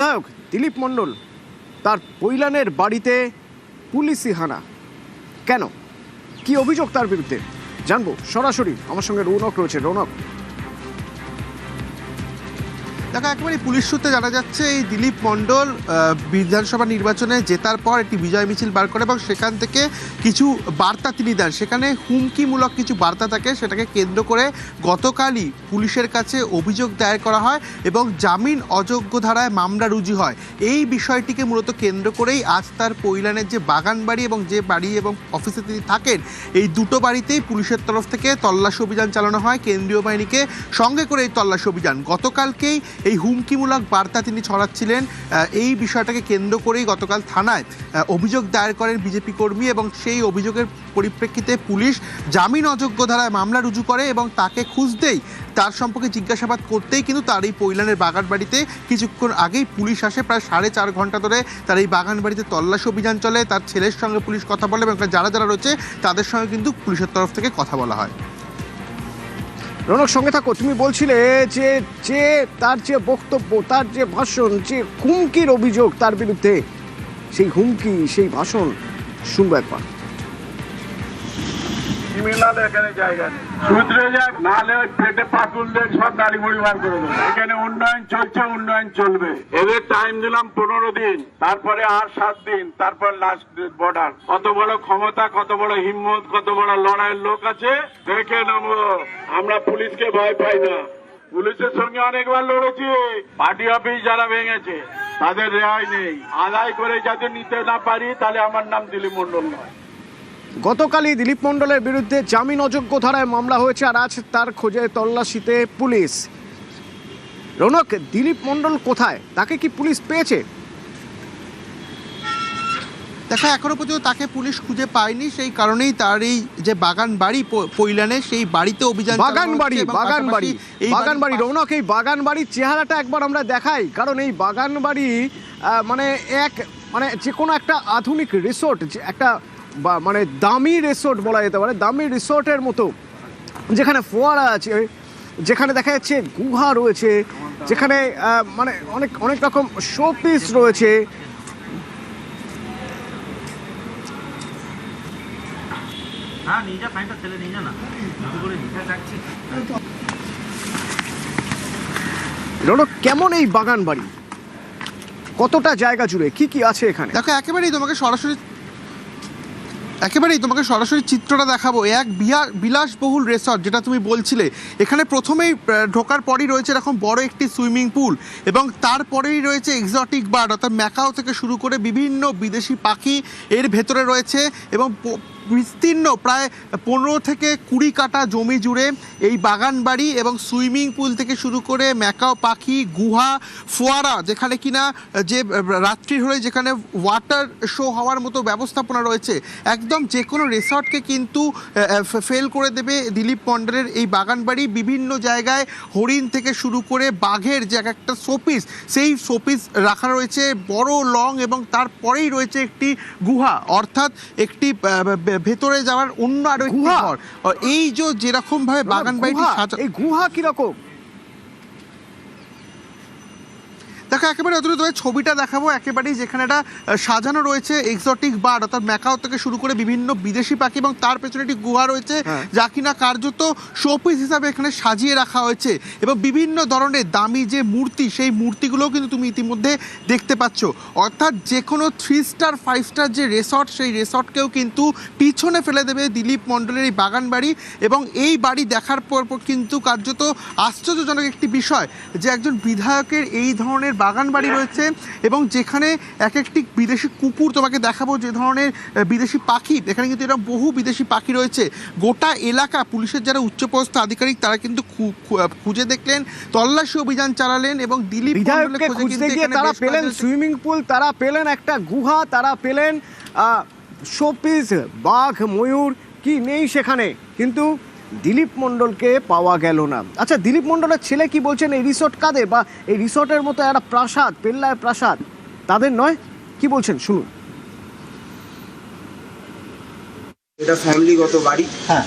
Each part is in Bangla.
বিধায়ক দিলীপ মণ্ডল তার পৈলানের বাড়িতে পুলিশি হানা, কেন, কি অভিযোগ তার বিরুদ্ধে জানবো সরাসরি। আমার সঙ্গে রৌনক রয়েছে। রৌনক, দেখো, একেবারে পুলিশ সূত্রে জানা যাচ্ছে এই দিলীপ মণ্ডল বিধানসভা নির্বাচনে জেতার পর একটি বিজয় মিছিল বার করে এবং সেখান থেকে কিছু বার্তা তিনি দেন। সেখানে হুমকিমূলক কিছু বার্তা থাকে, সেটাকে কেন্দ্র করে গতকালই পুলিশের কাছে অভিযোগ দায়ের করা হয় এবং জামিন অযোগ্য ধারায় মামলা রুজু হয়। এই বিষয়টিকে মূলত কেন্দ্র করেই আজ তার পৈলানের যে বাগান বাড়ি এবং যে বাড়ি এবং অফিসে তিনি থাকেন, এই দুটো বাড়িতেই পুলিশের তরফ থেকে তল্লাশি অভিযান চালানো হয়। কেন্দ্রীয় বাহিনীকে সঙ্গে করে এই তল্লাশি অভিযান গতকালকেই এই হুমকিমূলক বার্তা তিনি ছড়াচ্ছিলেন, এই বিষয়টাকে কেন্দ্র করেই গতকাল থানায় অভিযোগ দায়ের করেন বিজেপি কর্মী এবং সেই অভিযোগের পরিপ্রেক্ষিতে পুলিশ জামিন অযোগ্য ধারায় মামলা রুজু করে এবং তাকে খুঁজতেই, তার সম্পর্কে জিজ্ঞাসাবাদ করতেই কিন্তু তার এই পৈলানের বাগান বাড়িতে কিছুক্ষণ আগেই পুলিশ আসে। প্রায় 4.5 ঘন্টা ধরে তার এই বাগান বাড়িতে তল্লাশি অভিযান চলে। তার ছেলের সঙ্গে পুলিশ কথা বলে এবং যারা যারা রয়েছে তাদের সঙ্গে কিন্তু পুলিশের তরফ থেকে কথা বলা হয়। রৌনক সঙ্গে থাকো। তুমি বলছিলে যে যে তার যে বক্তব্য, তার যে ভাষণ, যে হুমকির অভিযোগ তার বিরুদ্ধে, সেই হুমকি, সেই ভাষণ শুনবো একবার। এখানে জায়গা নেই, সূত্রে যাক, নাহলে ওই পেটে পাটুল দেখ সব নারী মুড়ি বার করে দেবে। এখানে উন্নয়ন চলছে, উন্নয়ন চলবে। এদের টাইম দিলাম 15 দিন, তারপরে আর 7 দিন, তারপর লাস্ট বর্ডার। কত বড় ক্ষমতা, কত বড় হিম্মত, কত বড় লড়াইয়ের লোক আছে দেখে নেবো। আমরা পুলিশকে ভয় পাই না, পুলিশের সঙ্গে অনেকবার লড়েছি। পার্টি অফিস যারা ভেঙেছে তাদের রেহাই নেই। আদায় করে যাতে নিতে না পারি তাহলে আমার নাম দিলীপ মণ্ডল নয়। গতকালই দিলীপ মণ্ডলের বিরুদ্ধে জামিন অযোগ্য ধারায় মামলা হয়েছে আর আজ তার খোঁজে তল্লাশিতে পুলিশ। রৌনক, দিলীপ মণ্ডল কোথায়? তাকে কি পুলিশ পেয়েছে? দেখা এখনো পর্যন্ত তাকে পুলিশ খুঁজে পায়নি, সেই কারণেই তার এই যে বাগান বাড়ি পৈলানে, সেই বাড়িতে অভিযান বাগান বাড়ি রৌনক, এই বাগান বাড়ির চেহারাটা একবার আমরা দেখাই, কারণ এই বাগান বাড়ি মানে যে কোনো একটা আধুনিক রিসোর্ট, একটা মানে দামি রিসোর্ট বলা যেতে পারে, দামি রিসোর্টের মতো, যেখানে ফোয়ারা আছে, যেখানে দেখা যাচ্ছে গুহা রয়েছে, যেখানে মানে অনেক অনেক রকম শোপিস রয়েছে। কেমন এই বাগান বাড়ি, কতটা জায়গা জুড়ে, কি কি আছে এখানে? দেখো, একেবারেই তোমাকে সরাসরি চিত্রটা দেখাবো। এক বিলাসবহুল রিসর্ট, যেটা তুমি বলছিলে, এখানে প্রথমেই ঢোকার পরই রয়েছে এরকম বড় একটি সুইমিং পুল এবং তারপরেই রয়েছে এক্সোটিক বার্ড, অর্থাৎ ম্যাকাও থেকে শুরু করে বিভিন্ন বিদেশি পাখি এর ভেতরে রয়েছে এবং বিস্তীর্ণ প্রায় 15 থেকে 20 কাঠা জমি জুড়ে এই বাগান বাড়ি এবং সুইমিং পুল থেকে শুরু করে ম্যাকাও পাখি, গুহা, ফোয়ারা, যেখানে কিনা যে রাত্রি হলে যেখানে ওয়াটার শো হওয়ার মতো ব্যবস্থাপনা রয়েছে। একদম যে কোনো রিসর্টকে কিন্তু ফেল করে দেবে দিলীপ মণ্ডলের এই বাগান বাড়ি। বিভিন্ন জায়গায় হরিণ থেকে শুরু করে বাঘের যে একটা শোপিস, সেই শোপিস রাখা রয়েছে বড় লং, এবং তারপরেই রয়েছে একটি গুহা, অর্থাৎ একটি ভেতরে যাওয়ার অন্য আরো একটি ঘর। এই যে যেরকম ভাবে বাগান বাড়িটি সাজানো, এই গুহা কিরকম দেখো, একেবারে অদূরে ছবিটা দেখাবো, একেবারেই যেখানে এটা সাজানো রয়েছে এক্সোটিক বার্ড, অর্থাৎ ম্যাকাও থেকে শুরু করে বিভিন্ন বিদেশি পাখি, এবং তার পেছনে একটি গুহা রয়েছে যা কিনা কার্যত শোপিস হিসাবে এখানে সাজিয়ে রাখা হয়েছে এবং বিভিন্ন ধরনের দামি যে মূর্তি, সেই মূর্তিগুলোও কিন্তু তুমি ইতিমধ্যে দেখতে পাচ্ছ। অর্থাৎ যে কোনো 3 স্টার 5 স্টার যে রিসর্ট, সেই রিসর্টকেও কিন্তু পিছনে ফেলে দেবে দিলীপ মণ্ডলের এই বাগান বাড়ি। এবং এই বাড়ি দেখার পর কিন্তু কার্যত আশ্চর্যজনক একটি বিষয় যে একজন বিধায়কের এই ধরনের বাগান বাড়ি রয়েছে এবং যেখানে এক একটি বিদেশি কুকুর তোমাকে দেখাবো, যে ধরনের বিদেশি পাখি, এখানে কিন্তু এরকম বহু বিদেশি পাখি রয়েছে। গোটা এলাকা পুলিশের যারা উচ্চপদস্থ আধিকারিক তারা কিন্তু খুঁজে দেখলেন, তল্লাশি অভিযান চালালেন এবং দিলীপ বিধায়ককে খুঁজতে গিয়ে তারা পেলেন সুইমিং পুল, তারা পেলেন একটা গুহা, তারা পেলেন শোপিস, বাঘ, ময়ূর, কি নেই সেখানে, কিন্তু দিলীপ মণ্ডলকে পাওয়া গেল না। আচ্ছা, দিলীপ মণ্ডলের ছেলে কি বলছেন? এই রিসোর্ট কাদের, বা এই রিসোর্টের মতো একটা প্রাসাদ, পেল্লায় প্রাসাদ, তাদের নয়, কি বলছেন শুনুন। এটা ফ্যামিলিগত বাড়ি,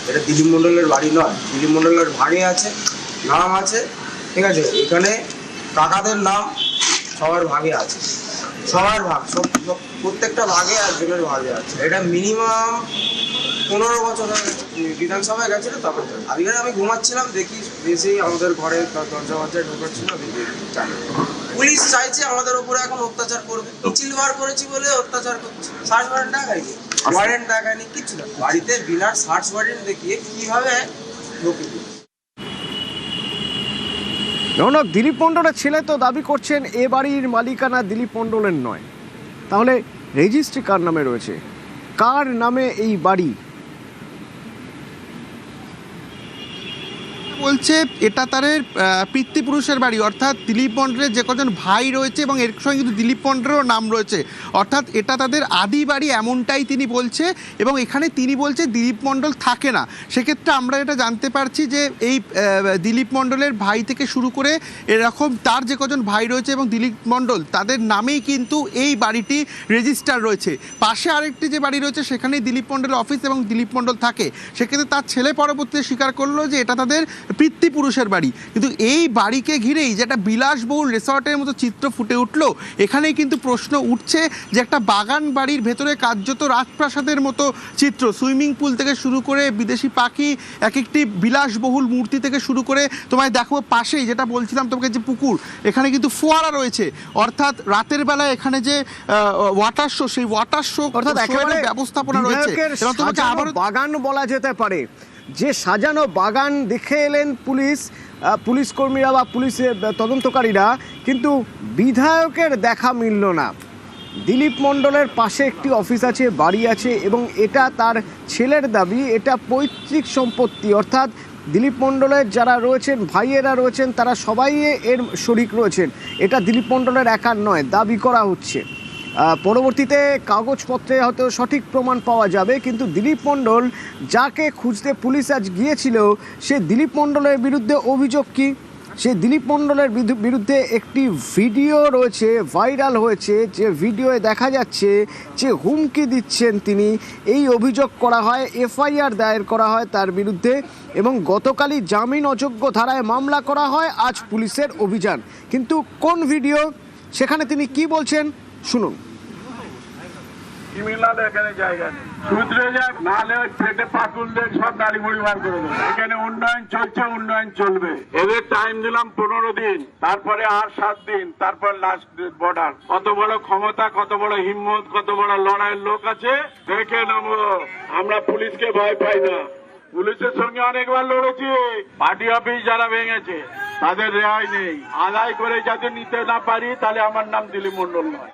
এটা দিলীপ মণ্ডলের বাড়ি নয়। দিলীপ মণ্ডলের ভাগে আছে, নাম আছে, ঠিক আছে। এখানে কাকাদের নাম সবার ভাগে আছে, সবার ভাগ, প্রত্যেকটা ভাগে একজনের ভাগে আছে। এটা মিনিমাম 15 বছর বিধানসভায় গেছিল তখন। আজকে আমি ঘুমাচ্ছিলাম, দেখি এসেই আমাদের ঘরে দরজা ঢোকাচ্ছিল। পুলিশ চাইছে আমাদের উপরে এখন অত্যাচার করবে, মিছিল বার করেছি বলে অত্যাচার করছে। সার্চ ওয়ারেন্ট দেখায়নি, ওয়ারেন্ট দেখায়নি, কিচ্ছু না। বাড়িতে বিনা সার্চ ওয়ারেন্ট দেখিয়ে কিভাবে ঢোকে? রৌনক, দিলীপ মণ্ডলের ছেলে তো দাবি করছেন এ বাড়ির মালিকানা দিলীপ মণ্ডলের নয়, তাহলে রেজিস্ট্রি কার নামে রয়েছে? কার নামে এই বাড়ি? বলছে এটা তাদের পিতৃপুরুষের বাড়ি, অর্থাৎ দিলীপ মণ্ডলের যে কজন ভাই রয়েছে এবং এর সঙ্গে কিন্তু দিলীপ মণ্ডলেরও নাম রয়েছে, অর্থাৎ এটা তাদের আদি বাড়ি এমনটাই তিনি বলছে। এবং এখানে তিনি বলছে দিলীপ মণ্ডল থাকে না। সেক্ষেত্রে আমরা এটা জানতে পারছি যে এই দিলীপ মণ্ডলের ভাই থেকে শুরু করে এরকম তার যে কজন ভাই রয়েছে এবং দিলীপ মণ্ডল তাদের নামেই কিন্তু এই বাড়িটি রেজিস্টার রয়েছে। পাশে আরেকটি যে বাড়ি রয়েছে সেখানেই দিলীপ মণ্ডলের অফিস এবং দিলীপ মণ্ডল থাকে। সেক্ষেত্রে তার ছেলে পরবর্তীতে স্বীকার করলো যে এটা তাদের পিতৃপুরুষের বাড়ি। কিন্তু এই বাড়িকে ঘিরেই যে একটা বিলাসবহুল রিসর্টের মতো চিত্র ফুটে উঠলো, এখানেই কিন্তু প্রশ্ন উঠছে যে একটা বাগান বাড়ির ভেতরে কার্যত রাজপ্রাসাদের মতো চিত্র, সুইমিং পুল থেকে শুরু করে বিদেশি পাখি, এক একটি বিলাসবহুল মূর্তি থেকে শুরু করে তোমায় দেখো পাশেই যেটা বলছিলাম তোমাকে যে পুকুর, এখানে কিন্তু ফোয়ারা রয়েছে। অর্থাৎ রাতের বেলায় এখানে যে ওয়াটার শো, সেই ওয়াটার শো অর্থাৎ একেবারে ব্যবস্থা রয়েছে। এবং তোমাকে আবার বাগান বলা যেতে পারে, যে সাজানো বাগান দেখে এলেন পুলিশ কর্মীরা বা পুলিশের তদন্তকারীরা, কিন্তু বিধায়কের দেখা মিলল না। দিলীপ মণ্ডলের পাশে একটি অফিস আছে, বাড়ি আছে, এবং এটা তার ছেলের দাবি এটা পৈতৃক সম্পত্তি। অর্থাৎ দিলীপ মণ্ডলের যারা রয়েছেন, ভাইয়েরা রয়েছেন, তারা সবাই এর শরিক রয়েছেন। এটা দিলীপ মণ্ডলের একার নয়, দাবি করা হচ্ছে। পরবর্তীতে কাগজপত্রে হয়তো সঠিক প্রমাণ পাওয়া যাবে, কিন্তু দিলীপ মণ্ডল যাকে খুঁজতে পুলিশ আজ গিয়েছিল, সে দিলীপ মণ্ডলের বিরুদ্ধে অভিযোগ কি? সে দিলীপ মণ্ডলের বিরুদ্ধে একটি ভিডিও রয়েছে, ভাইরাল হয়েছে, যে ভিডিওয়ে দেখা যাচ্ছে যে হুমকি দিচ্ছেন তিনি। এই অভিযোগ করা হয়, এফআইআর দায়ের করা হয় তার বিরুদ্ধে, এবং গতকালই জামিন অযোগ্য ধারায় মামলা করা হয়। আজ পুলিশের অভিযান, কিন্তু কোন ভিডিও, সেখানে তিনি কি বলছেন শুনুন। ক্রিমিনাল এখানে জায়গা নেই, শুধরে যাক, নাহলে ওই পেটে পাটুল দেখ সব নারী মুড়ি বার করে দেবে। এখানে উন্নয়ন চলছে, উন্নয়ন চলবে। এদের টাইম দিলাম 15 দিন, তারপরে আর 7 দিন, তারপর লাস্ট বর্ডার। কত বড় ক্ষমতা, কত বড় হিম্মত, কত বড় লড়াইয়ের লোক আছে দেখে নেবো। আমরা পুলিশকে ভয় পাই না, পুলিশের সঙ্গে অনেকবার লড়েছি। পার্টি অফিস যারা ভেঙেছে তাদের রেহাই নেই। আদায় করে যাতে নিতে না পারি, তাহলে আমার নাম দিলীপ মণ্ডল নয়।